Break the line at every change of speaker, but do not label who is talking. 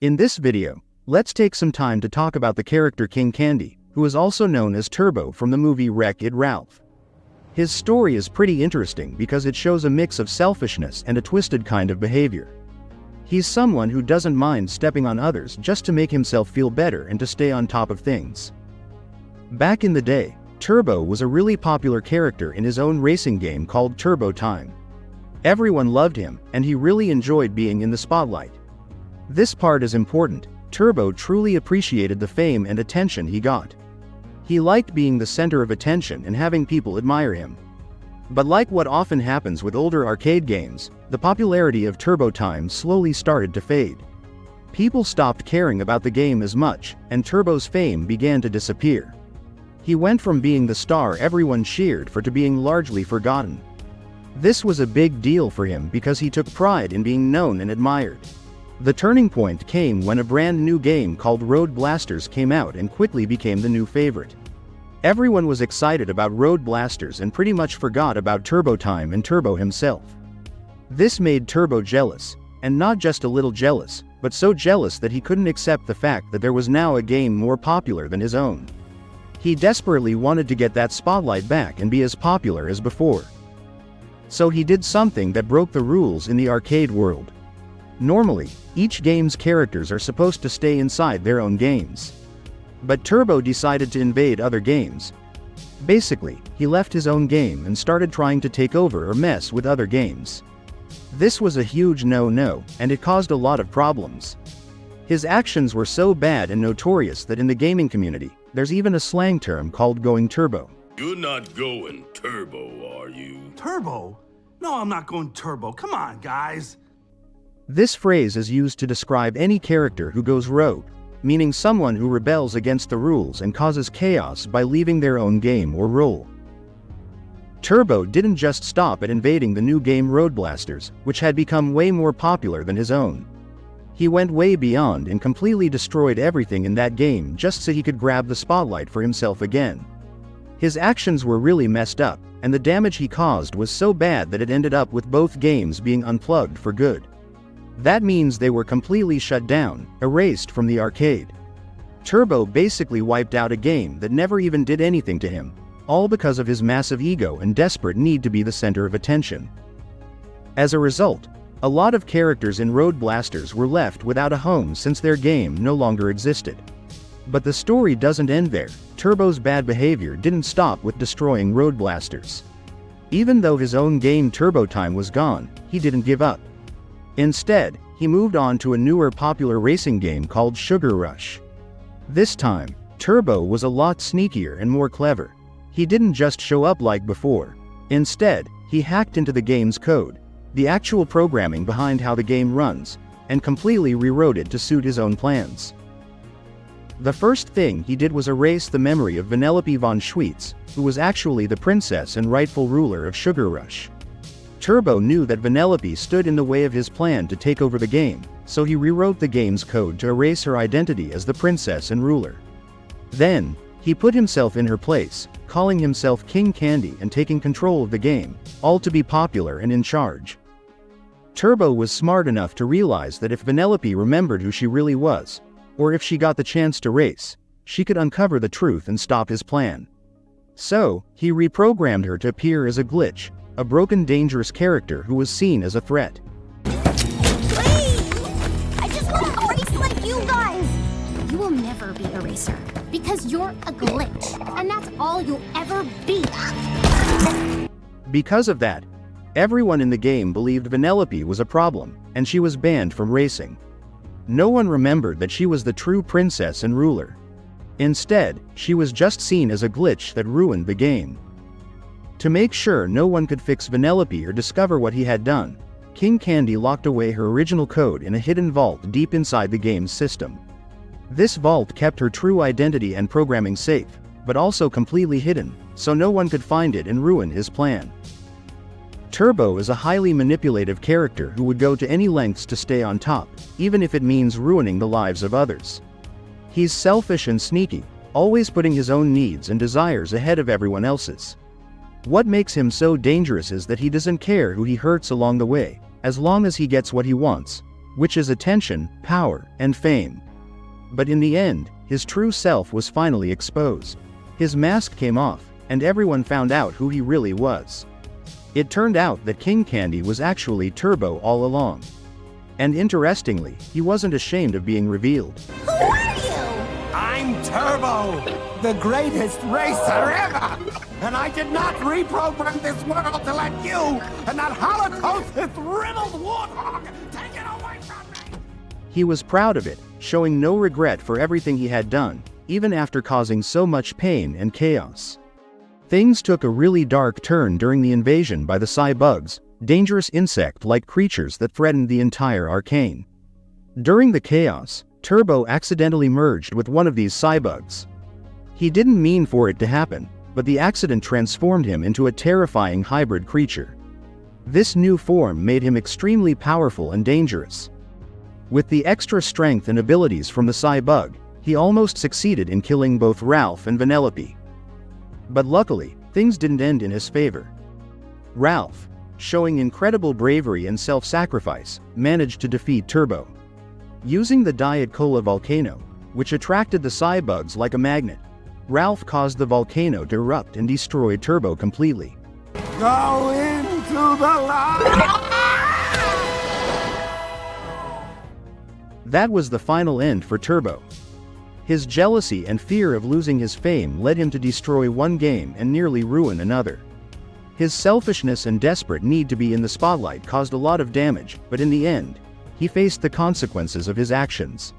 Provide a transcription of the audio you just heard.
In this video, let's take some time to talk about the character King Candy, who is also known as Turbo from the movie Wreck-It Ralph. His story is pretty interesting because it shows a mix of selfishness and a twisted kind of behavior. He's someone who doesn't mind stepping on others just to make himself feel better and to stay on top of things. Back in the day, Turbo was a really popular character in his own racing game called Turbo Time. Everyone loved him, and he really enjoyed being in the spotlight. This part is important. Turbo truly appreciated the fame and attention he got. He liked being the center of attention and having people admire him. But like what often happens with older arcade games, the popularity of Turbo Time slowly started to fade. People stopped caring about the game as much, and Turbo's fame began to disappear. He went from being the star everyone cheered for to being largely forgotten. This was a big deal for him because he took pride in being known and admired. The turning point came when a brand new game called Road Blasters came out and quickly became the new favorite. Everyone was excited about Road Blasters and pretty much forgot about Turbo Time and Turbo himself. This made Turbo jealous, and not just a little jealous, but so jealous that he couldn't accept the fact that there was now a game more popular than his own. He desperately wanted to get that spotlight back and be as popular as before. So he did something that broke the rules in the arcade world. Normally, each game's characters are supposed to stay inside their own games. But Turbo decided to invade other games. Basically, he left his own game and started trying to take over or mess with other games. This was a huge no-no, and it caused a lot of problems. His actions were so bad and notorious that in the gaming community, there's even a slang term called going turbo.
You're not going turbo, are you?
Turbo? No, I'm not going turbo. Come on, guys.
This phrase is used to describe any character who goes rogue, meaning someone who rebels against the rules and causes chaos by leaving their own game or role. Turbo didn't just stop at invading the new game Road Blasters, which had become way more popular than his own. He went way beyond and completely destroyed everything in that game just so he could grab the spotlight for himself again. His actions were really messed up, and the damage he caused was so bad that it ended up with both games being unplugged for good. That means they were completely shut down, erased from the arcade. Turbo basically wiped out a game that never even did anything to him, all because of his massive ego and desperate need to be the center of attention. As a result, a lot of characters in Road Blasters were left without a home since their game no longer existed. But the story doesn't end there. Turbo's bad behavior didn't stop with destroying Road Blasters. Even though his own game Turbo Time was gone, he didn't give up. Instead, he moved on to a newer popular racing game called Sugar Rush. This time, Turbo was a lot sneakier and more clever. He didn't just show up like before. Instead, he hacked into the game's code, the actual programming behind how the game runs, and completely rewrote it to suit his own plans. The first thing he did was erase the memory of Vanellope von Schweetz, who was actually the princess and rightful ruler of Sugar Rush. Turbo knew that Vanellope stood in the way of his plan to take over the game, so he rewrote the game's code to erase her identity as the princess and ruler. Then, he put himself in her place, calling himself King Candy and taking control of the game, all to be popular and in charge. Turbo was smart enough to realize that if Vanellope remembered who she really was, or if she got the chance to race, she could uncover the truth and stop his plan. So, he reprogrammed her to appear as a glitch, a broken, dangerous character who was seen as a threat.
Please! I just want to race like you guys! You will never be a racer, because you're a glitch, and that's all you'll ever be.
Because of that, everyone in the game believed Vanellope was a problem, and she was banned from racing. No one remembered that she was the true princess and ruler. Instead, she was just seen as a glitch that ruined the game. To make sure no one could fix Vanellope or discover what he had done, King Candy locked away her original code in a hidden vault deep inside the game's system. This vault kept her true identity and programming safe, but also completely hidden, so no one could find it and ruin his plan. Turbo is a highly manipulative character who would go to any lengths to stay on top, even if it means ruining the lives of others. He's selfish and sneaky, always putting his own needs and desires ahead of everyone else's. What makes him so dangerous is that he doesn't care who he hurts along the way, as long as he gets what he wants, which is attention, power, and fame. But in the end, his true self was finally exposed. His mask came off, and everyone found out who he really was. It turned out that King Candy was actually Turbo all along. And interestingly, he wasn't ashamed of being revealed.
Who are you?
I'm Turbo, the greatest racer ever! And I did not reprogram this world to let you and that Holocaust-riddled warthog take it away from me!
He was proud of it, showing no regret for everything he had done, even after causing so much pain and chaos. Things took a really dark turn during the invasion by the Cybugs, dangerous insect-like creatures that threatened the entire Arcane. During the chaos, Turbo accidentally merged with one of these Cybugs. He didn't mean for it to happen, but the accident transformed him into a terrifying hybrid creature. This new form made him extremely powerful and dangerous. With the extra strength and abilities from the Cybug, he almost succeeded in killing both Ralph and Vanellope. But luckily, things didn't end in his favor. Ralph, showing incredible bravery and self-sacrifice, managed to defeat Turbo. Using the Diet Cola volcano, which attracted the Cybugs like a magnet, Ralph caused the volcano to erupt and destroy Turbo completely.
Go into the light!
That was the final end for Turbo. His jealousy and fear of losing his fame led him to destroy one game and nearly ruin another. His selfishness and desperate need to be in the spotlight caused a lot of damage, but in the end, he faced the consequences of his actions.